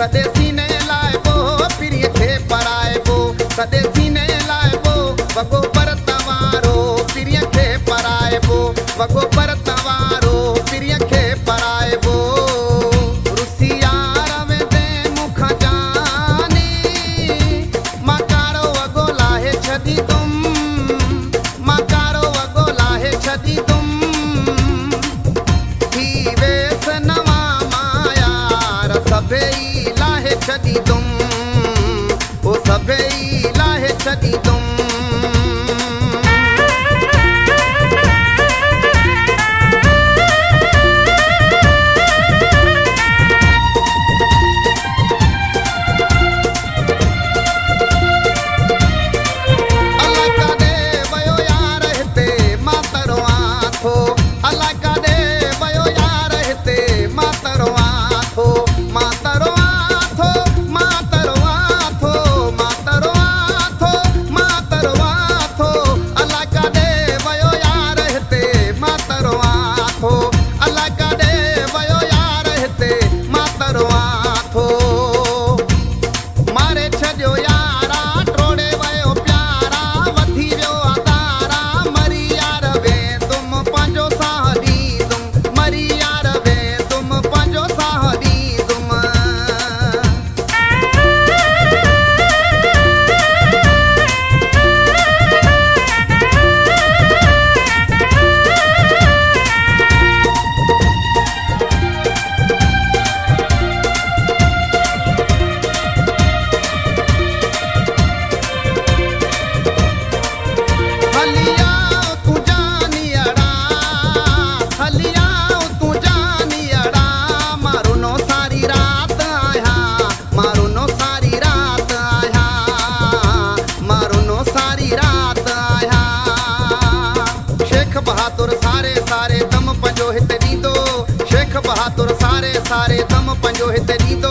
सदे सीने लाइबो प्रिय खे पराइबो सदे सीने लाइबो वगो पर तवारो प्रिय खे पराइबो वगो पर तवारो प्रिय खे पराइबो रुसिया रवे दे मुख जानी मकारो वगो लाहे छदी तुम मकारो वगो लाहे छदी तुम ही वेस नवा मायार सभई लाहे छदी तुम ओ सभई लाहे छदी तुम सारे दम पंजो हिते ॾींदो शेख बहादुर सारे दम पंजो हिते ॾींदो